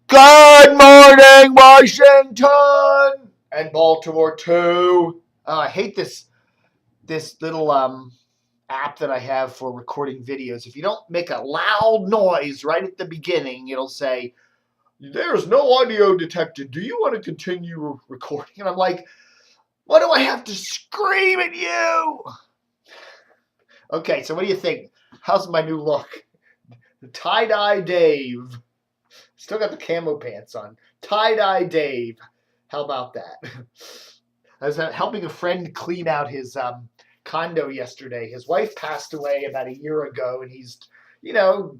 Good morning, Washington and Baltimore too. I hate this little app that I have for recording videos. If you don't make a loud noise right at the beginning, it'll say, "There's no audio detected. Do you want to continue recording?" And I'm like, "Why do I have to scream at you?" Okay, so what do you think? How's my new look? Tie-dye Dave. Still got the camo pants on. Tie-dye Dave. How about that? I was helping a friend clean out his condo yesterday. His wife passed away about a year ago, and he's, you know,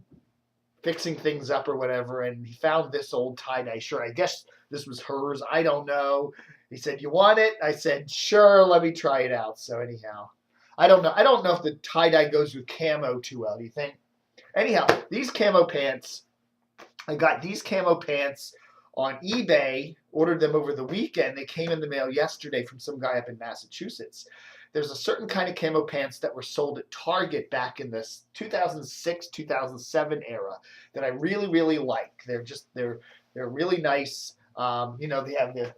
fixing things up or whatever. And he found this old tie-dye shirt. I guess this was hers. I don't know. He said, "You want it?" I said, "Sure, let me try it out." So anyhow, I don't know. I don't know if the tie-dye goes with camo too well. Do you think? Anyhow, these camo pants. I got these camo pants on eBay, ordered them over the weekend. They came in the mail yesterday from some guy up in Massachusetts. There's a certain kind of camo pants that were sold at Target back in the 2006, 2007 era that I really, really like. They're really nice. They have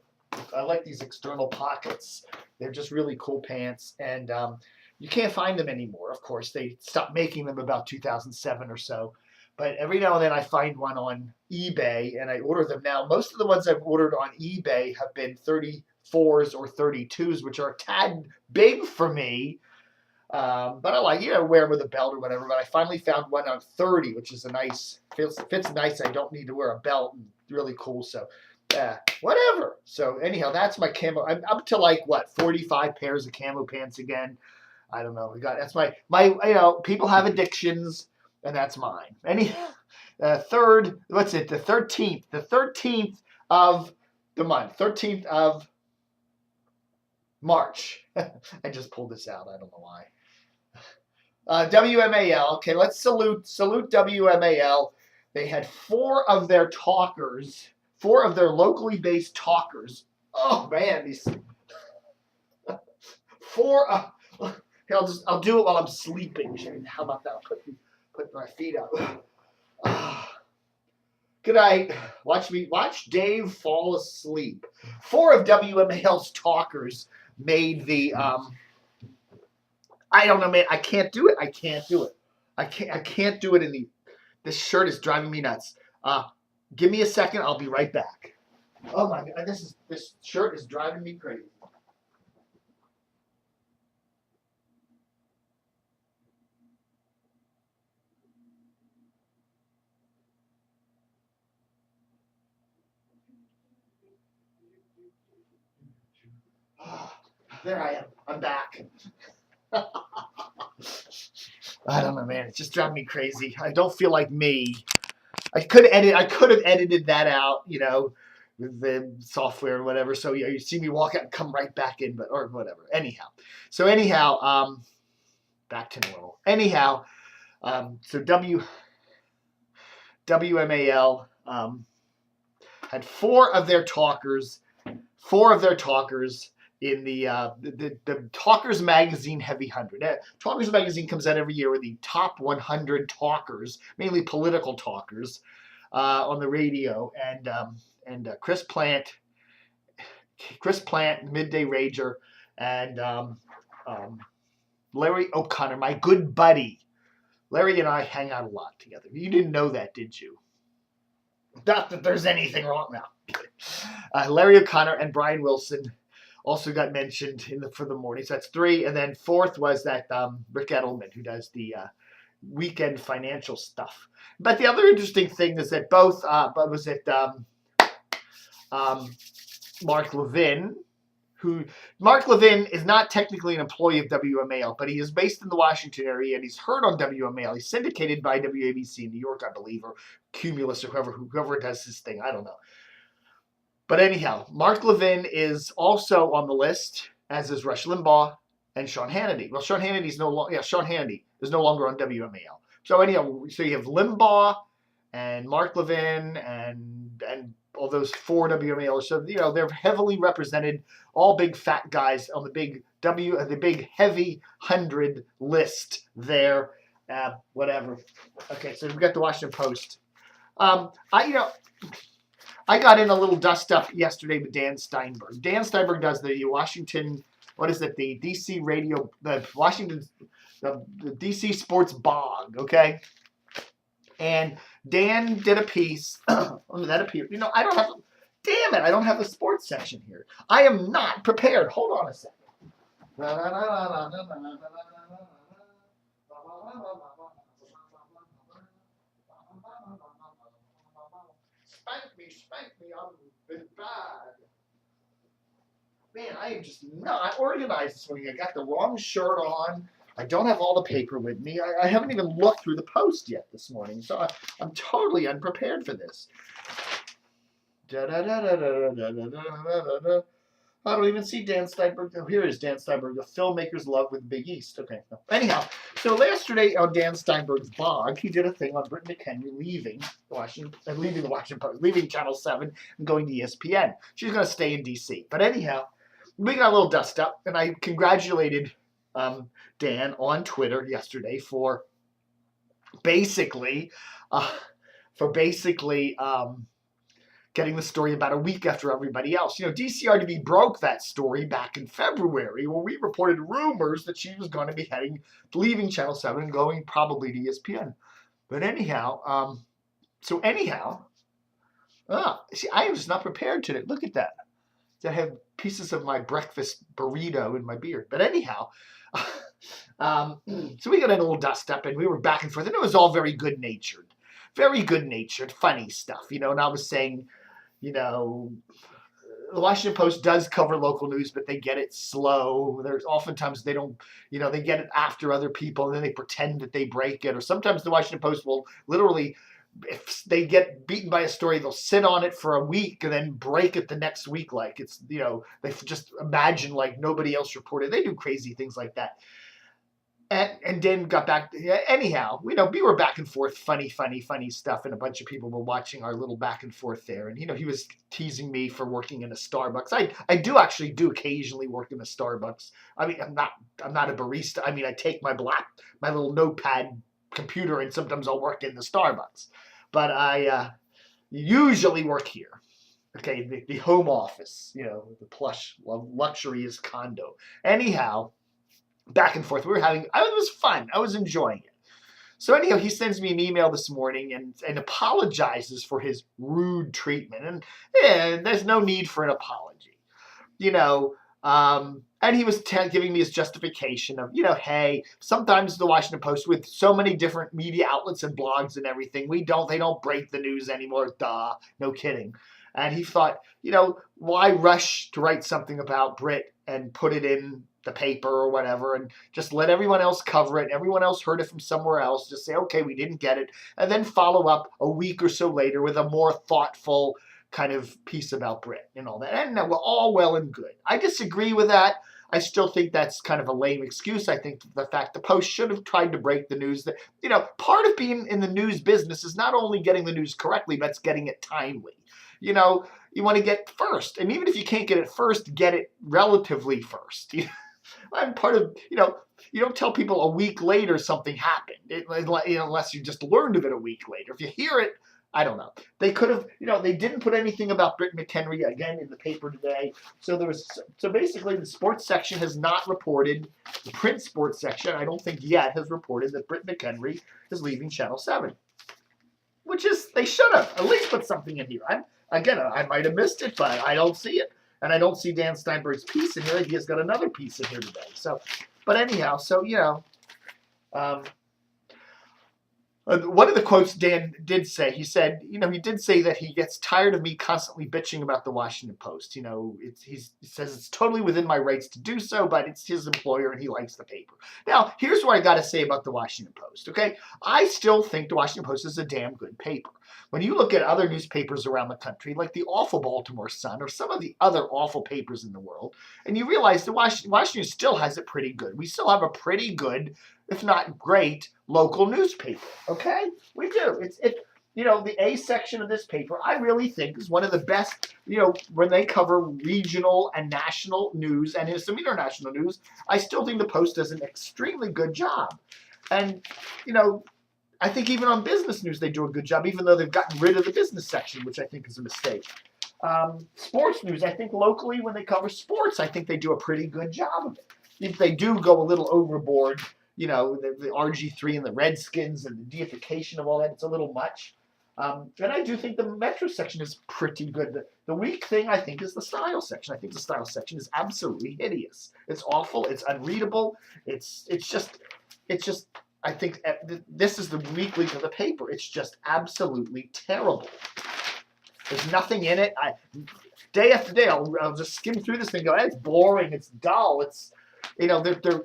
I like these external pockets. They're just really cool pants, and you can't find them anymore. Of course, they stopped making them about 2007 or so. But every now and then I find one on eBay and I order them now. Most of the ones I've ordered on eBay have been 34s or 32s, which are a tad big for me. But I like, wear them with a belt or whatever. But I finally found one on 30, which is fits nice. I don't need to wear a belt. And really cool. So, whatever. So anyhow, that's my camo. I'm up to like, 45 pairs of camo pants again. I don't know. That's my. People have addictions, and that's mine. What's it? The 13th. The 13th of the month. 13th of March. I just pulled this out. I don't know why. WMAL. Okay, let's salute WMAL. They had four of their locally based talkers. Oh man, these four. Here, I'll do it while I'm sleeping. How about that? I'll put my feet up. Good night. Watch Dave fall asleep. Four of WMAL's talkers made the I don't know, man. I can't do it. I can't do it. I can't do it this shirt is driving me nuts. Give me a second, I'll be right back. Oh my god, this shirt is driving me crazy. There I am. I'm back. I don't know, man. It's just driving me crazy. I don't feel like me. I could have edited that out, with the software or whatever. So you see me walk out and come right back in, or whatever. Anyhow, back to normal. Anyhow, so WMAL had four of their talkers in the Talkers Magazine Heavy 100. Talkers Magazine comes out every year with the top 100 talkers, mainly political talkers, on the radio, and Chris Plant, Midday Rager, and Larry O'Connor, my good buddy. Larry and I hang out a lot together. You didn't know that, did you? Not that there's anything wrong now. Larry O'Connor and Brian Wilson also got mentioned for the morning. So that's three. And then fourth was that Rick Edelman, who does the weekend financial stuff. But the other interesting thing is that Mark Levin, Mark Levin is not technically an employee of WMAL, but he is based in the Washington area, and he's heard on WMAL. He's syndicated by WABC in New York, I believe, or Cumulus, or whoever does this thing. I don't know. But anyhow, Mark Levin is also on the list, as is Rush Limbaugh and Sean Hannity. Well, Sean Hannity is no longer on WMAL. So anyhow, you have Limbaugh and Mark Levin and all those four WMALers. So they're heavily represented, all big fat guys on the big heavy 100 list there. Whatever. Okay, so we've got the Washington Post. I got in a little dust up yesterday with Dan Steinberg. Dan Steinberg does the Washington, what is it, the DC radio, the Washington, the DC Sports Blog, okay? And Dan did a piece. That appeared. You know, I don't have. Damn it! I don't have the sports section here. I am not prepared. Hold on a second. Spank me. I'm bad. Man, I am just not organized this morning. I got the wrong shirt on. I don't have all the paper with me. I haven't even looked through the post yet this morning, so I'm totally unprepared for this. I don't even see Dan Steinberg. Oh, here is Dan Steinberg, The Filmmaker's Love with Big East. Okay. Anyhow, so yesterday on Dan Steinberg's blog, he did a thing on Britt McHenry leaving the Washington Post, leaving Channel 7 and going to ESPN. She's going to stay in D.C. But anyhow, we got a little dust up, and I congratulated Dan on Twitter yesterday for basically getting the story about a week after everybody else. You know, DCRTV broke that story back in February when we reported rumors that she was going to be leaving Channel 7 and going probably to ESPN. But anyhow, see, I am just not prepared today. Look at that. I have pieces of my breakfast burrito in my beard. But anyhow, so we got a little dust up and we were back and forth, and it was all very good-natured, funny stuff, you know. And I was saying, you know, the Washington Post does cover local news, but they get it slow. There's oftentimes they don't, you know, they get it after other people, and then they pretend that they break it. Or sometimes the Washington Post will literally, if they get beaten by a story, they'll sit on it for a week and then break it the next week. Like it's, you know, they just imagine like nobody else reported. They do crazy things like that. And then got back. Anyhow, you know, we were back and forth, funny stuff, and a bunch of people were watching our little back and forth there. And you know, he was teasing me for working in a Starbucks. I do occasionally work in a Starbucks. I mean, I'm not a barista. I mean, I take my little notepad computer, and sometimes I'll work in the Starbucks. But I usually work here. Okay, the home office. You know, the plush, luxurious condo. Anyhow. Back and forth. It was fun. I was enjoying it. So anyhow, he sends me an email this morning and apologizes for his rude treatment. And there's no need for an apology. You know, and he was giving me his justification of, you know, hey, sometimes the Washington Post, with so many different media outlets and blogs and everything, they don't break the news anymore. Duh. No kidding. And he thought, you know, why rush to write something about Britt and put it in the paper or whatever, and just let everyone else cover it. Everyone else heard it from somewhere else. Just say, okay, we didn't get it, and then follow up a week or so later with a more thoughtful kind of piece about Britt and all that. And we're all well and good. I disagree with that. I still think that's kind of a lame excuse. I think the fact the Post should have tried to break the news. That, you know, part of being in the news business is not only getting the news correctly, but it's getting it timely. You know, you want to get first, and even if you can't get it first, get it relatively first. I'm part of, you know, you don't tell people a week later something happened, unless you just learned of it a week later. If you hear it, I don't know. They could have, you know, they didn't put anything about Britt McHenry again in the paper today. So basically the sports section has not reported, the print sports section, I don't think yet has reported that Britt McHenry is leaving Channel 7. Which is, they should have at least put something in here. I might have missed it, but I don't see it. And I don't see Dan Steinberg's piece in here. He has got another piece in here today. So, but anyhow, so, you know, one of the quotes Dan did say, he said, you know, he did say that he gets tired of me constantly bitching about the Washington Post. You know, he says it's totally within my rights to do so, but it's his employer and he likes the paper. Now, here's what I got to say about the Washington Post, okay? I still think the Washington Post is a damn good paper. When you look at other newspapers around the country, like the awful Baltimore Sun or some of the other awful papers in the world, and you realize the Washington still has it pretty good. We still have a pretty good, if not great, local newspaper. Okay? We do. It's you know, the A section of this paper, I really think is one of the best, you know, when they cover regional and national news and some international news. I still think the Post does an extremely good job. And, you know, I think even on business news they do a good job, even though they've gotten rid of the business section, which I think is a mistake. Sports news, I think locally when they cover sports, I think they do a pretty good job of it. If they do go a little overboard, the RG3 and the Redskins and the deification of all that, it's a little much. And I do think the Metro section is pretty good. The weak thing, I think, is the style section. I think the style section is absolutely hideous. It's awful. It's unreadable. It's just. I think this is the weak link of the paper. It's just absolutely terrible. There's nothing in it. Day after day, I'll just skim through this thing and go, it's boring. It's dull. It's, they're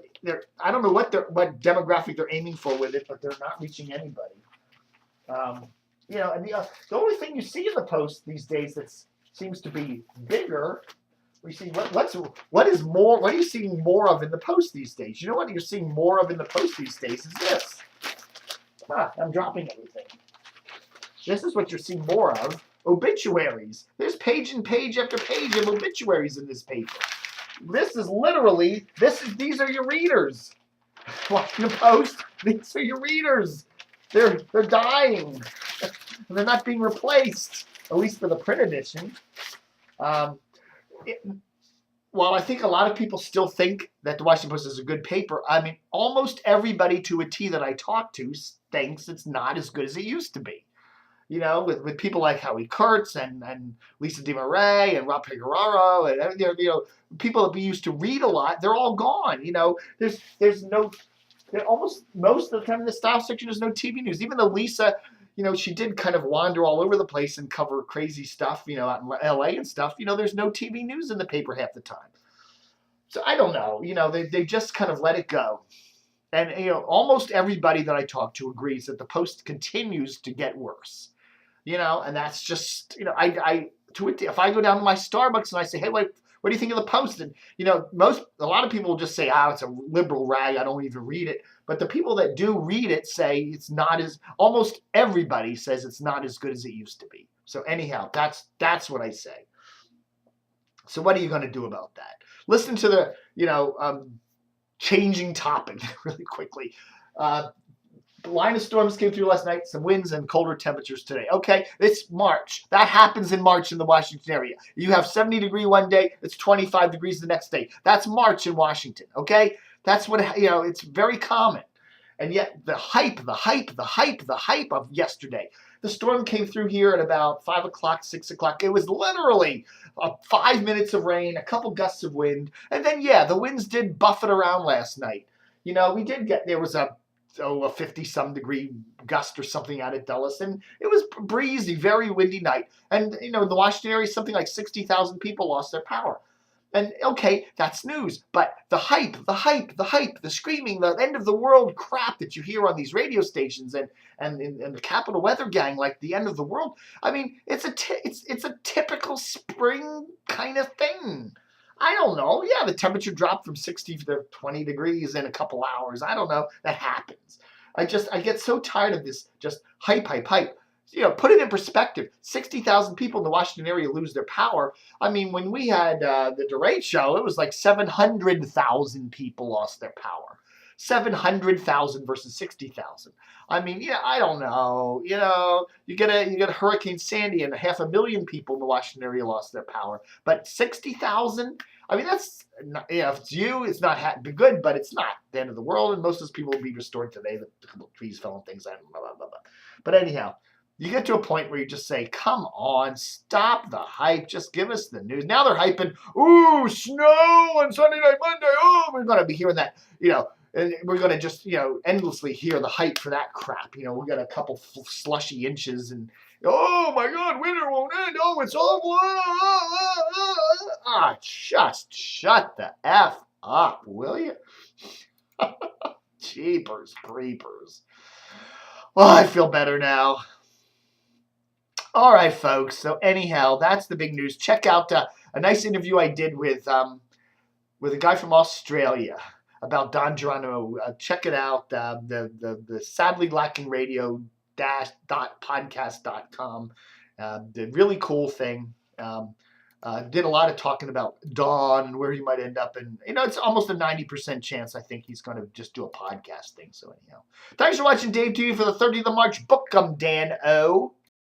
I don't know what demographic they're aiming for with it, but they're not reaching anybody. And the only thing you see in the Post these days that seems to be bigger, we see what is more. What are you seeing more of in the Post these days? You know what you're seeing more of in the Post these days is this. I'm dropping everything. This is what you're seeing more of. Obituaries. There's page and page after page of obituaries in this paper. This is literally, these are your readers. Watching the Post, these are your readers. They're dying. And they're not being replaced, at least for the print edition. While I think a lot of people still think that the Washington Post is a good paper, I mean, almost everybody to a T that I talk to thinks it's not as good as it used to be. With people like Howie Kurtz and Lisa DeMarais and Rob Pegoraro and people that we used to read a lot, they're all gone. There's no, almost most of the time in the style section there's no TV news. Even though Lisa, she did kind of wander all over the place and cover crazy stuff, out in LA and stuff. There's no TV news in the paper half the time. So I don't know. They just kind of let it go. And, almost everybody that I talk to agrees that the Post continues to get worse. And that's just, if I go down to my Starbucks and I say, hey, what do you think of the Post? And, a lot of people will just say, it's a liberal rag. I don't even read it. But the people that do read it say it's not almost everybody says it's not as good as it used to be. So anyhow, that's what I say. So what are you going to do about that? Listen to the, changing topic really quickly. The line of storms came through last night, some winds and colder temperatures today. Okay, it's March. That happens in March in the Washington area. You have 70 degrees one day, it's 25 degrees the next day. That's March in Washington, okay? That's what, it's very common. And yet the hype of yesterday. The storm came through here at about 5 o'clock, 6 o'clock. It was literally 5 minutes of rain, a couple gusts of wind. And then, the winds did buffet around last night. We did there was a 50-some degree gust or something out of Dulles. And it was breezy, very windy night. And, in the Washington area, something like 60,000 people lost their power. And, okay, that's news. But the hype, the screaming, the end of the world crap that you hear on these radio stations and the Capital Weather Gang, like the end of the world, I mean, it's a typical spring kind of thing. I don't know. Yeah, the temperature dropped from 60 to 20 degrees in a couple hours. I don't know. That happens. I get so tired of this just hype. Put it in perspective. 60,000 people in the Washington area lose their power. I mean, when we had the DeRate show, it was like 700,000 people lost their power. 700,000 versus 60,000. I mean, I don't know. You get a Hurricane Sandy and 500,000 people in the Washington area lost their power. But 60,000? I mean, that's, if it's you, it's not good, but it's not the end of the world. And most of those people will be restored today. The trees fell and things, blah, blah, blah, blah. But anyhow, you get to a point where you just say, come on, stop the hype. Just give us the news. Now they're hyping, ooh, snow on Sunday night, Monday. Oh, we're going to be hearing that, and we're going to just, endlessly hear the hype for that crap. We got a couple slushy inches and, oh my God, winter won't end. Oh, it's all, just shut the F up, will you? Jeepers creepers. Well, I feel better now. All right, folks. So anyhow, that's the big news. Check out a nice interview I did with a guy from Australia about Don Geronimo. Check it out. The Sadly Lacking Radio .podcast.com. The really cool thing. Did a lot of talking about Dawn and where he might end up. And, it's almost a 90% chance I think he's going to just do a podcast thing. So anyhow, thanks for watching Day 2 for the 30th of March book. I'm Dan O.